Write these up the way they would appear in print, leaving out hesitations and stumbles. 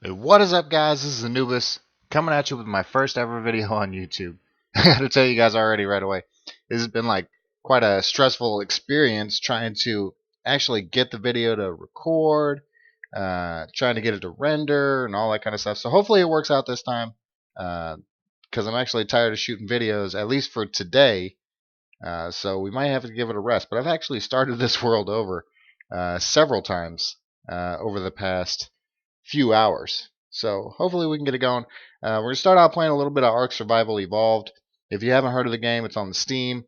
Hey, what is up, guys? This is Anubis coming at you with my first ever video on YouTube. I gotta tell you guys already right away, this has been like quite a stressful experience trying to actually get the video to record, trying to get it to render, and all that kind of stuff. So hopefully it works out this time, because I'm actually tired of shooting videos, at least for today. So we might have to give it a rest. But I've actually started this world over several times over the past few hours. So hopefully we can get it going. We're going to start out playing a little bit of ARK Survival Evolved. If you haven't heard of the game, it's on the Steam.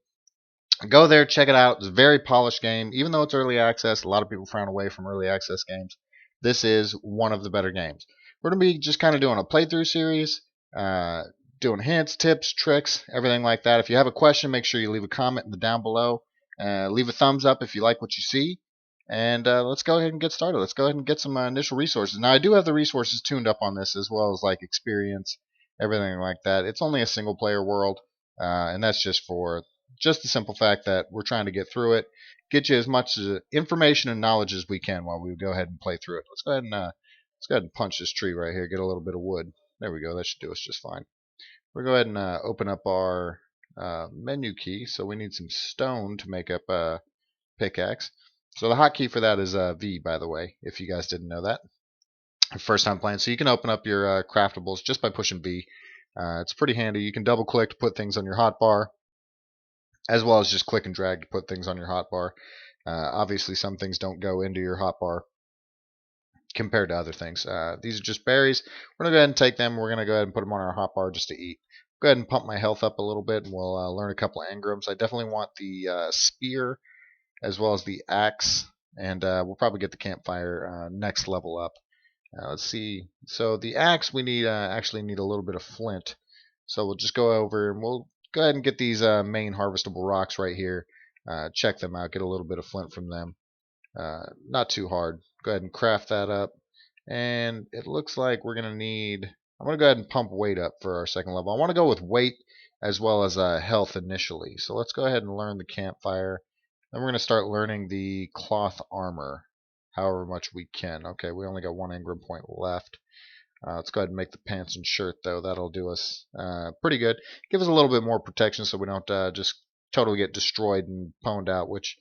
Go there, check it out. It's a very polished game. Even though it's early access, a lot of people frown away from early access games. This is one of the better games. We're going to be just kind of doing a playthrough series, doing hints, tips, tricks, everything like that. If you have a question, make sure you leave a comment in the down below. Leave a thumbs up if you like what you see. And let's go ahead and get started. Let's go ahead and get some initial resources. Now, I do have the resources tuned up on this, as well as like experience, everything like that. It's only a single player world, and that's just for just the simple fact that we're trying to get through it, get you as much information and knowledge as we can while we go ahead and play through it. Let's go ahead and punch this tree right here. Get a little bit of wood. There we go. That should do us just fine. We'll go ahead and open up our menu key. So we need some stone to make up a pickaxe. So the hotkey for that is V, by the way, if you guys didn't know that. First time playing. So you can open up your craftables just by pushing V. It's pretty handy. You can double click to put things on your hotbar, as well as just click and drag to put things on your hotbar. Obviously, some things don't go into your hotbar compared to other things. These are just berries. We're going to go ahead and take them. We're going to go ahead and put them on our hotbar just to eat. Go ahead and pump my health up a little bit, and we'll learn a couple of engrams. I definitely want the spear as well as the axe, and we'll probably get the campfire next level up. Let's see. So the axe, we need actually need a little bit of flint. So we'll just go over and we'll go ahead and get these main harvestable rocks right here. Check them out. Get a little bit of flint from them. Not too hard. Go ahead and craft that up. And it looks like we're going to need... I'm going to go ahead and pump weight up for our second level. I want to go with weight as well as health initially. So let's go ahead and learn the campfire. Then we're going to start learning the cloth armor, however much we can. Okay, we only got one engram point left. Let's go ahead and make the pants and shirt, though. That'll do us pretty good. Give us a little bit more protection so we don't just totally get destroyed and pwned out, which,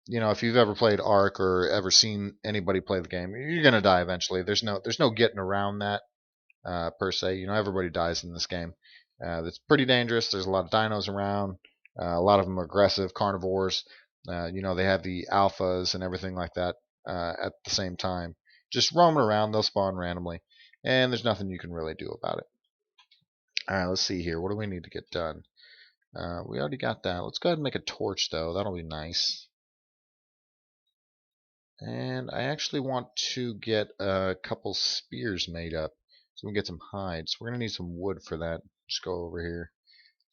you know, if you've ever played ARK or ever seen anybody play the game, you're going to die eventually. There's no getting around that per se. You know, everybody dies in this game. It's pretty dangerous. There's a lot of dinos around. A lot of them are aggressive carnivores. You know, they have the alphas and everything like that at the same time. Just roaming around, they'll spawn randomly, and there's nothing you can really do about it. Alright, let's see here. What do we need to get done? We already got that. Let's go ahead and make a torch, though. That'll be nice. And I actually want to get a couple spears made up so we can get some hides. We're going to need some wood for that. Just go over here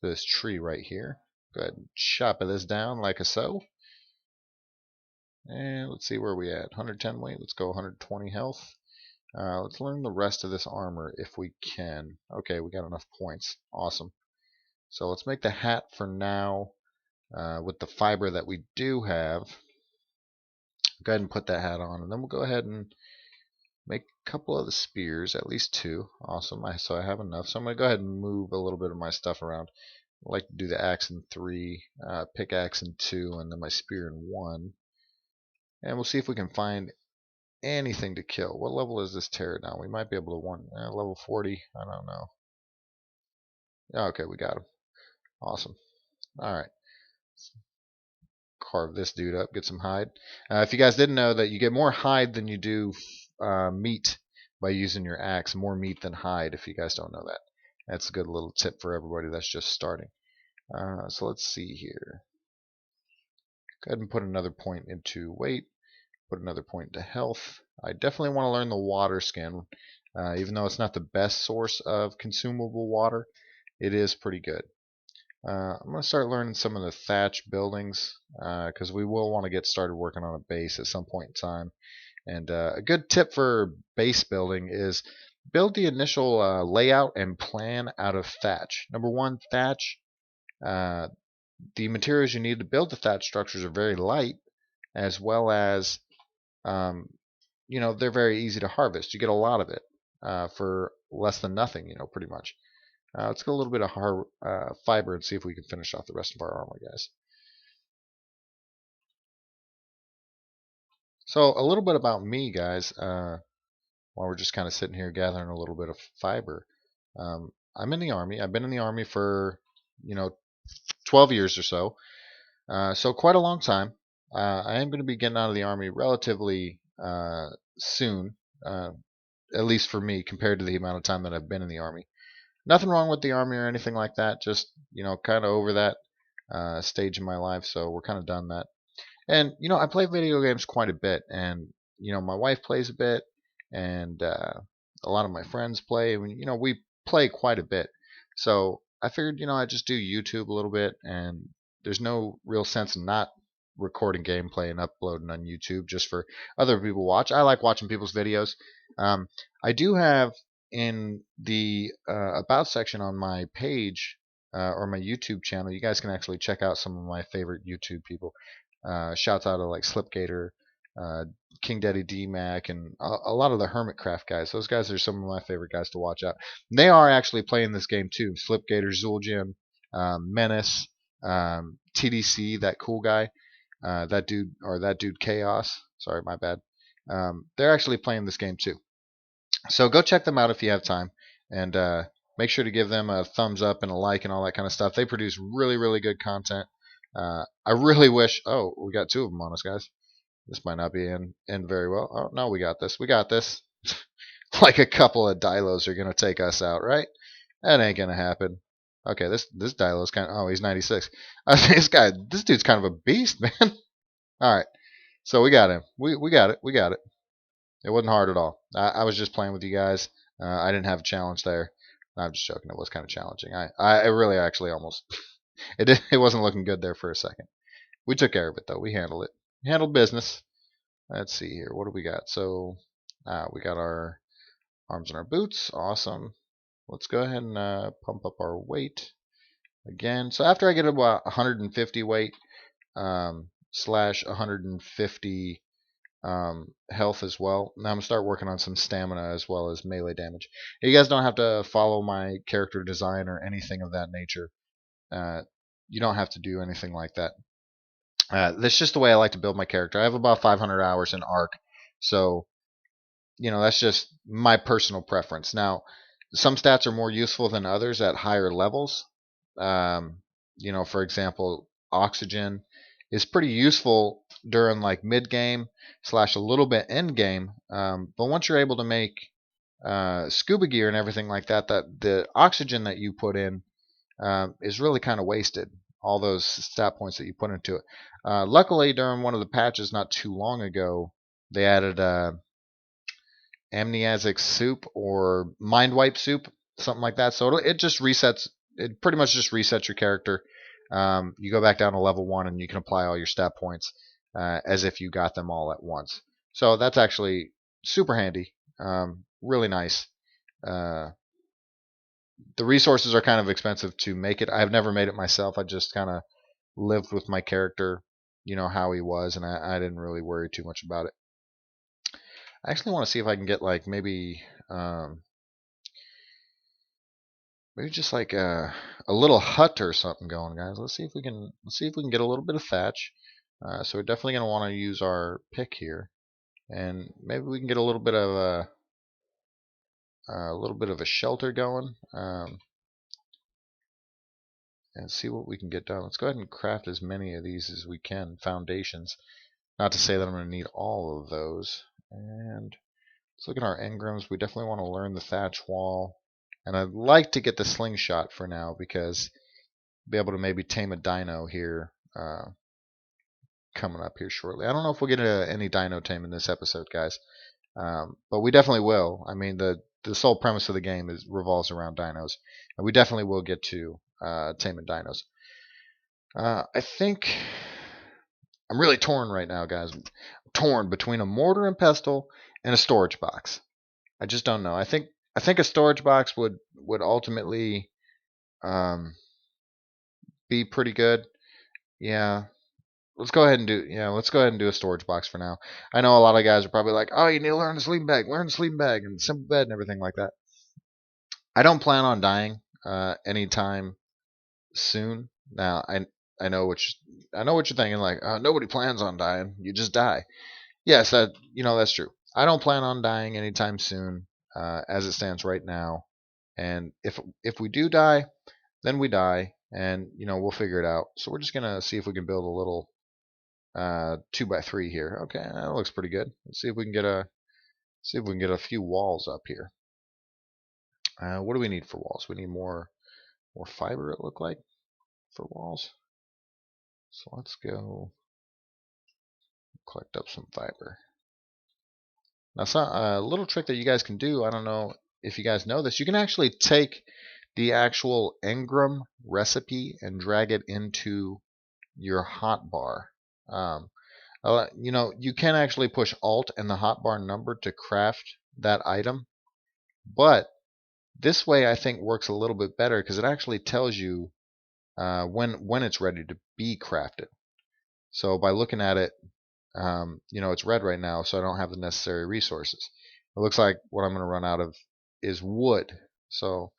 to this tree right here. Go ahead and chop this down like so. And let's see where we at. 110 weight. Let's go 120 health. Let's learn the rest of this armor if we can. Okay, we got enough points. Awesome. So let's make the hat for now with the fiber that we do have. Go ahead and put that hat on, and then we'll go ahead and make a couple of the spears, at least two. Awesome. So I have enough. So I'm going to go ahead and move a little bit of my stuff around. I like to do the axe in 3, pickaxe in 2, and then my spear in 1. And we'll see if we can find anything to kill. What level is this pterodon? We might be able to level 40. I don't know. Okay, we got him. Awesome. Alright. Carve this dude up, get some hide. If you guys didn't know that you get more hide than you do meat by using your axe. More meat than hide, if you guys don't know that. That's a good little tip for everybody that's just starting. So let's see here. Go ahead and put another point into weight. Put another point into health. I definitely want to learn the water skin. Even though it's not the best source of consumable water, it is pretty good. I'm going to start learning some of the thatch buildings because we will want to get started working on a base at some point in time. And a good tip for base building is build the initial layout and plan out of thatch. Number one, thatch. The materials you need to build the thatch structures are very light, as well as you know, they're very easy to harvest. You get a lot of it. for less than nothing, pretty much. Let's get a little bit of hard fiber and see if we can finish off the rest of our armor, guys. So a little bit about me, guys, while we're just kind of sitting here gathering a little bit of fiber. I'm in the Army. I've been in the Army for, 12 years or so. So quite a long time. I am going to be getting out of the Army relatively soon, at least for me, compared to the amount of time that I've been in the Army. Nothing wrong with the Army or anything like that. Just, kind of over that stage in my life. So we're kind of done that. And I play video games quite a bit, and my wife plays a bit, and a lot of my friends play. We play quite a bit. So I figured, I just do YouTube a little bit, and there's no real sense in not recording gameplay and uploading on YouTube just for other people to watch. I like watching people's videos. I do have in the about section on my page or my YouTube channel, you guys can actually check out some of my favorite YouTube people. Shouts out to like Slipgator, King Daddy D Mac, and a lot of the Hermitcraft guys. Those guys are some of my favorite guys to watch out. They are actually playing this game too. Slipgator, Zul'jin, Menace, TDC, that cool guy, that dude Chaos. Sorry, my bad. They're actually playing this game too. So go check them out if you have time, and make sure to give them a thumbs up and a like and all that kind of stuff. They produce really, really good content. I really wish. Oh, we got two of them on us, guys. This might not be end very well. Oh no, we got this. We got this. Like a couple of Dilos are gonna take us out, right? That ain't gonna happen. Okay, this Dilo's kind of. Oh, he's 96. This dude's kind of a beast, man. All right, so we got him. We got it. We got it. It wasn't hard at all. I was just playing with you guys. I didn't have a challenge there. No, I'm just joking. It was kind of challenging. I really actually almost. It wasn't looking good there for a second. We took care of it though. We handled it. We handled business. Let's see here. What do we got? So we got our arms and our boots. Awesome. Let's go ahead and pump up our weight again. So after I get about 150 weight slash 150 health as well. Now I'm gonna start working on some stamina as well as melee damage. You guys don't have to follow my character design or anything of that nature. You don't have to do anything like that. That's just the way I like to build my character. I have about 500 hours in ARK, so that's just my personal preference. Now, some stats are more useful than others at higher levels. For example, oxygen is pretty useful during like mid game slash a little bit end game. But once you're able to make scuba gear and everything like that, that the oxygen that you put in is really kind of wasted. All those stat points that you put into it. Luckily, during one of the patches not too long ago, they added amnesic soup or mind wipe soup, something like that. So it just resets. It pretty much just resets your character. You go back down to level 1 and you can apply all your stat points as if you got them all at once. So that's actually super handy. Really nice. The resources are kind of expensive to make it. I've never made it myself. I just kind of lived with my character, how he was, and I didn't really worry too much about it. I actually want to see if I can get like maybe just like a little hut or something going, guys. Let's see if we can get a little bit of thatch. So we're definitely going to want to use our pick here, and maybe we can get a little bit of a shelter going, and see what we can get done. Let's go ahead and craft as many of these as we can. Foundations. Not to say that I'm going to need all of those. And let's look at our engrams. We definitely want to learn the thatch wall. And I'd like to get the slingshot for now because I'll be able to maybe tame a dino here coming up here shortly. I don't know if we'll get any dino tame in this episode, guys. But we definitely will. I mean, the sole premise of the game revolves around dinos. And we definitely will get to taming dinos. I think I'm really torn right now, guys. I'm torn between a mortar and pestle and a storage box. I just don't know. I think a storage box would ultimately be pretty good. Yeah. let's go ahead and do let's go ahead and do a storage box for now. I know a lot of guys are probably like, oh, you need to learn the sleeping bag, and simple bed and everything like that. I don't plan on dying anytime soon. Now I know what you're thinking, like, nobody plans on dying, you just die. Yes, that's true. I don't plan on dying anytime soon, as it stands right now. And if we do die, then we die, and we'll figure it out. So we're just gonna see if we can build a little 2x3 here. Okay, that looks pretty good. Let's see if we can get a few walls up here. What do we need for walls? We need more fiber, it looked like, for walls. So let's go collect up some fiber. Now, a little trick that you guys can do, I don't know if you guys know this, you can actually take the actual engram recipe and drag it into your hotbar. You can actually push Alt and the hotbar number to craft that item, but this way I think works a little bit better because it actually tells you when it's ready to be crafted. So by looking at it, it's red right now, so I don't have the necessary resources. It looks like what I'm going to run out of is wood. So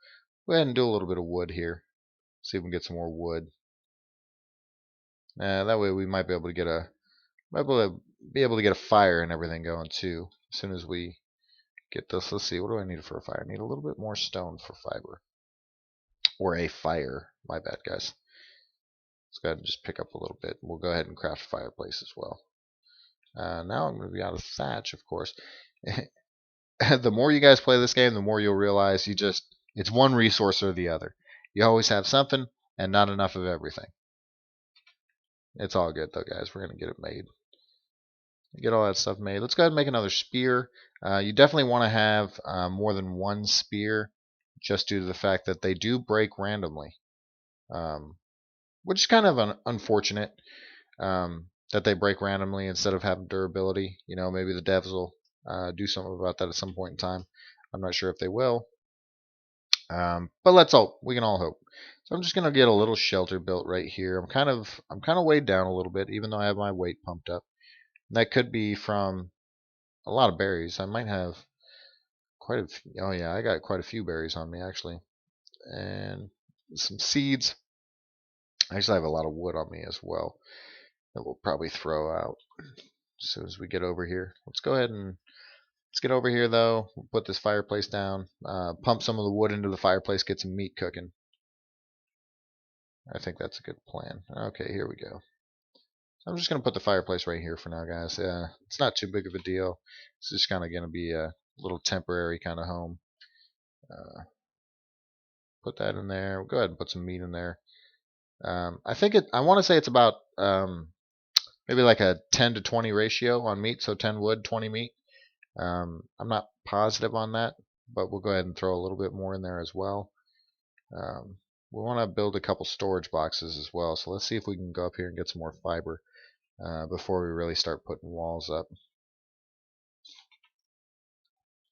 go ahead and do a little bit of wood here. See if we can get some more wood. That way we might be able to get a fire and everything going too. As soon as we get this, let's see, what do I need for a fire? I need a little bit more stone for fiber. Or a fire. My bad, guys. Let's go ahead and just pick up a little bit. We'll go ahead and craft a fireplace as well. Now I'm going to be out of thatch, of course. The more you guys play this game, the more you'll realize it's one resource or the other. You always have something and not enough of everything. It's all good though, guys. We're going to get it made. Get all that stuff made. Let's go ahead and make another spear. You definitely want to have more than one spear, just due to the fact that they do break randomly, which is kind of unfortunate that they break randomly instead of having durability. Maybe the devs will do something about that at some point in time. I'm not sure if they will, but let's hope. We can all hope. So I'm just gonna get a little shelter built right here. I'm kind of weighed down a little bit, even though I have my weight pumped up. And that could be from a lot of berries. I might have quite a few. Oh yeah, I got quite a few berries on me actually, and some seeds. I actually have a lot of wood on me as well that we'll probably throw out as soon as we get over here. Let's get over here though. We'll put this fireplace down. Pump some of the wood into the fireplace. Get some meat cooking. I think that's a good plan. Okay, here we go. I'm just going to put the fireplace right here for now, guys. It's not too big of a deal. It's just kind of going to be a little temporary kind of home. Put that in there. We'll go ahead and put some meat in there. I want to say it's about maybe like a 10 to 20 ratio on meat. So 10 wood, 20 meat. I'm not positive on that, but we'll go ahead and throw a little bit more in there as well. We want to build a couple storage boxes as well. So let's see if we can go up here and get some more fiber before we really start putting walls up.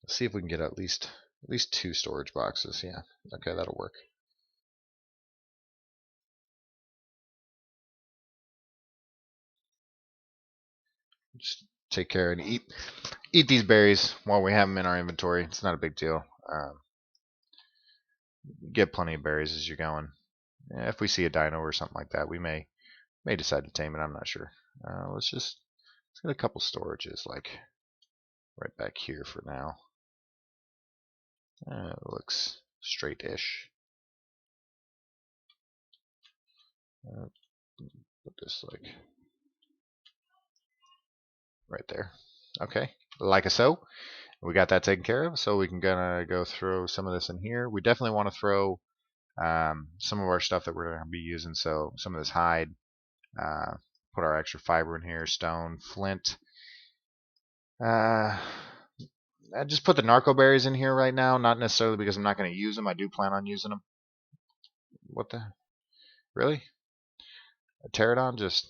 Let's see if we can get at least 2 storage boxes. Yeah, okay, that'll work. Just take care and eat these berries while we have them in our inventory. It's not a big deal. Get plenty of berries as you're going. If we see a dino or something like that, we may decide to tame it. I'm not sure. Let's get a couple storages like right back here for now. It looks straight-ish. Put this like right there. Okay, like so. We got that taken care of, so we can go throw some of this in here. We definitely want to throw some of our stuff that we're going to be using. So some of this hide, put our extra fiber in here, stone, flint. I just put the narco berries in here right now, not necessarily because I'm not going to use them. I do plan on using them. What the? Really? A pterodon just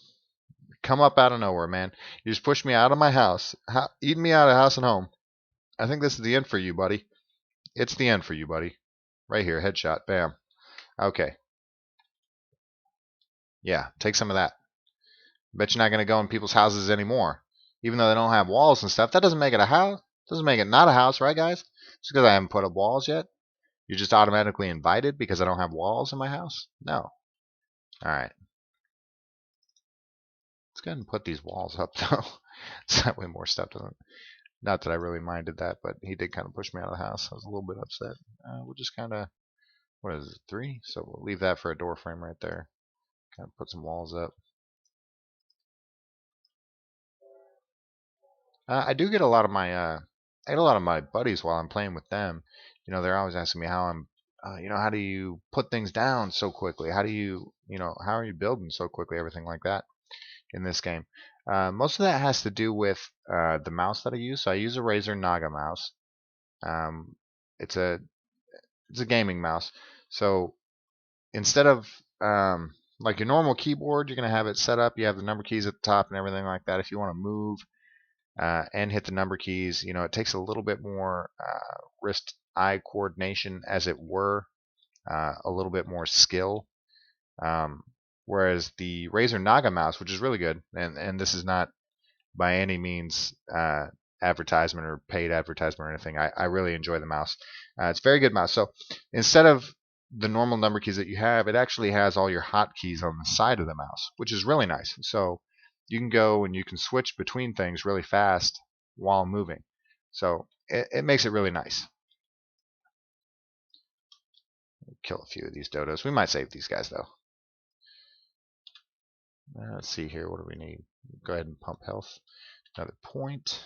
come up out of nowhere, man. You just pushed me out of my house, eating me out of house and home. I think this is the end for you, buddy. It's the end for you, buddy. Right here, headshot, bam. Okay. Yeah, take some of that. Bet you're not going to go in people's houses anymore. Even though they don't have walls and stuff, that doesn't make it a house. Doesn't make it not a house, right, guys? Just because I haven't put up walls yet. You're just automatically invited because I don't have walls in my house? No. Alright. Let's go ahead and put these walls up, though. So that way more stuff doesn't. Not that I really minded that, but he did kind of push me out of the house. I was a little bit upset. We'll just kind of. What is it, 3? So we'll leave that for a door frame right there. Kind of put some walls up. I do get a lot of my I get a lot of my buddies while I'm playing with them. They're always asking me how I'm, how do you put things down so quickly? How do you, how are you building so quickly? Everything like that in this game. Most of that has to do with the mouse that I use. So I use a Razer Naga mouse. Um, it's a gaming mouse. So instead of like your normal keyboard, you're gonna have it set up. You have the number keys at the top and everything like that. If you want to move and hit the number keys. It takes a little bit more wrist-eye coordination, as it were, a little bit more skill. Um, Whereas the Razer Naga mouse, which is really good, and this is not by any means advertisement or paid advertisement or anything. I really enjoy the mouse. It's a very good mouse. So instead of the normal number keys that you have, it actually has all your hotkeys on the side of the mouse, which is really nice. So you can go and you can switch between things really fast while moving. So it makes it really nice. Kill a few of these dodos. We might save these guys though. Let's see here. What do we need? Go ahead and pump health. Another point.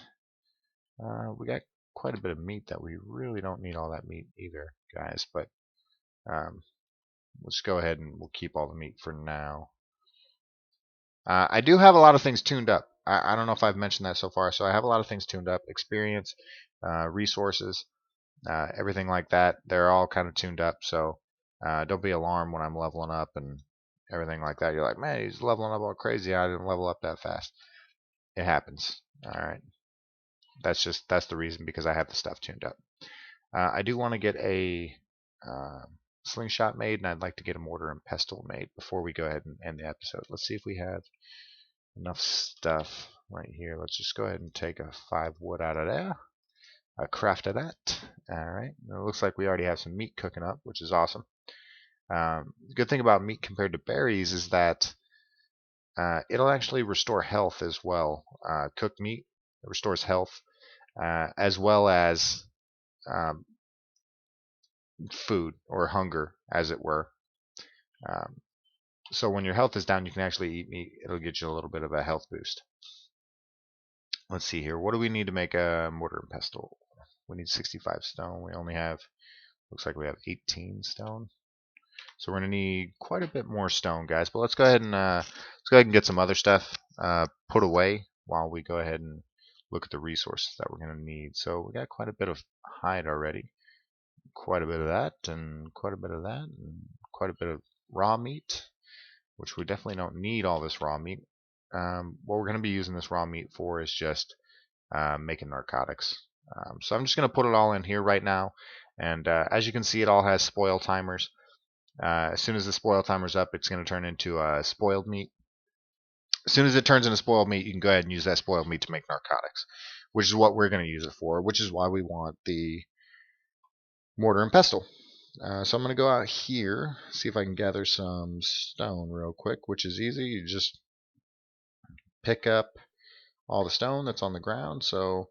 We got quite a bit of meat that we really don't need all that meat either, guys. But let's go ahead and we'll keep all the meat for now. I do have a lot of things tuned up. I don't know if I've mentioned that so far. So I have a lot of things tuned up. Experience, resources, everything like that. They're all kind of tuned up. So don't be alarmed when I'm leveling up and everything like that. You're like, man, he's leveling up all crazy. I didn't level up that fast. It happens. All right. That's the reason, because I have the stuff tuned up. I do want to get a slingshot made, and I'd like to get a mortar and pestle made before we go ahead and end the episode. Let's see if we have enough stuff right here. Let's just go ahead and take a 5 wood out of there. Craft of that. Alright, it looks like we already have some meat cooking up, which is awesome. The good thing about meat compared to berries is that it'll actually restore health as well. Cooked meat restores health, as well as um, food or hunger, as it were. So when your health is down, you can actually eat meat. It'll get you a little bit of a health boost. Let's see here. What do we need to make a mortar and pestle? We need 65 stone. We only have, looks like we have 18 stone. So we're gonna need quite a bit more stone, guys. But let's go ahead and get some other stuff put away while we go ahead and look at the resources that we're gonna need. So we got quite a bit of hide already, quite a bit of that, and quite a bit of that, and quite a bit of raw meat, which we definitely don't need all this raw meat. What we're gonna be using this raw meat for is just making narcotics. So I'm just gonna put it all in here right now, and as you can see, it all has spoil timers. As soon as the spoil timer's up, it's going to turn into spoiled meat. As soon as it turns into spoiled meat, you can go ahead and use that spoiled meat to make narcotics, which is what we're going to use it for, which is why we want the mortar and pestle. So I'm going to go out here, see if I can gather some stone real quick, which is easy. You just pick up all the stone that's on the ground. So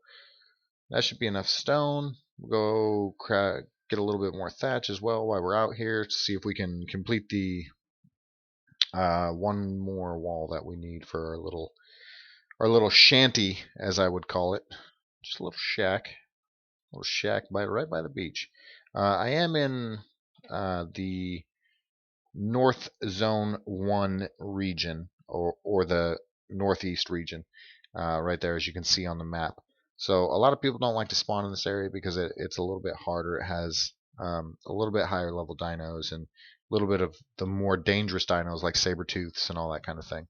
that should be enough stone. We'll go get a little bit more thatch as well while we're out here to see if we can complete the one more wall that we need for our little shanty, as I would call it. Just a little shack right by the beach. I am in the North Zone 1 region, or the Northeast region, right there, as you can see on the map. So a lot of people don't like to spawn in this area because it's a little bit harder. It has a little bit higher level dinos and a little bit of the more dangerous dinos like saber tooths and all that kind of thing.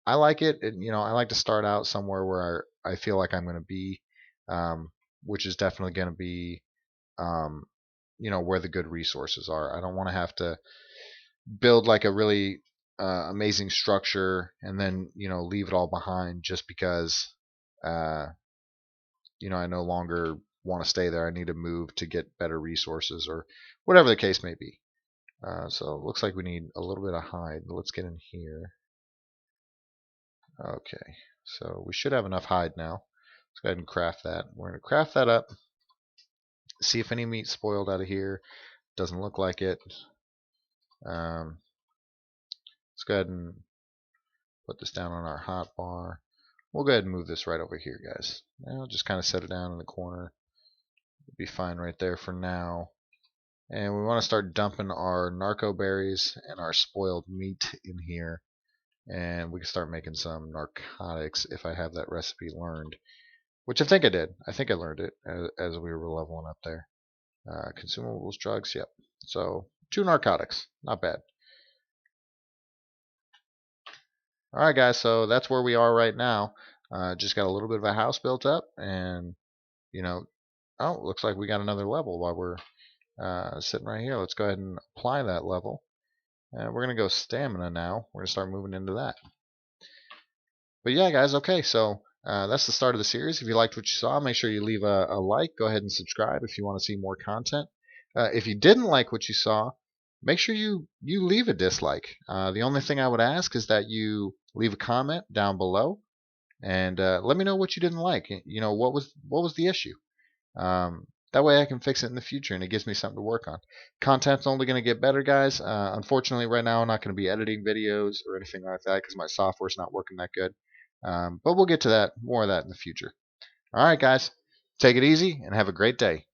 I like it. I like to start out somewhere where I feel like I'm going to be, which is definitely going to be, where the good resources are. I don't want to have to build like a really amazing structure and then leave it all behind just because I no longer want to stay there. I need to move to get better resources or whatever the case may be. So it looks like we need a little bit of hide. Let's get in here. Okay, so we should have enough hide now. Let's go ahead and craft that. We're going to craft that up. See if any meat spoiled out of here. Doesn't look like it. Let's go ahead and put this down on our hot bar. We'll go ahead and move this right over here, guys. I'll just kind of set it down in the corner. It'll be fine right there for now. And we want to start dumping our narco berries and our spoiled meat in here. And we can start making some narcotics if I have that recipe learned. Which I think I did. I think I learned it as we were leveling up there. Consumables, drugs, yep. So 2 narcotics, not bad. Alright guys, so that's where we are right now. Just got a little bit of a house built up, and oh, looks like we got another level while we're sitting right here. Let's go ahead and apply that level. And we're going to go stamina now. We're going to start moving into that. But yeah guys, okay, so that's the start of the series. If you liked what you saw, make sure you leave a like. Go ahead and subscribe if you want to see more content. If you didn't like what you saw, make sure you leave a dislike. The only thing I would ask is that you leave a comment down below and let me know what you didn't like. What was the issue? That way I can fix it in the future, and it gives me something to work on. Content's only going to get better, guys. Unfortunately, right now I'm not going to be editing videos or anything like that because my software's not working that good. But we'll get to more of that in the future. All right, guys, take it easy and have a great day.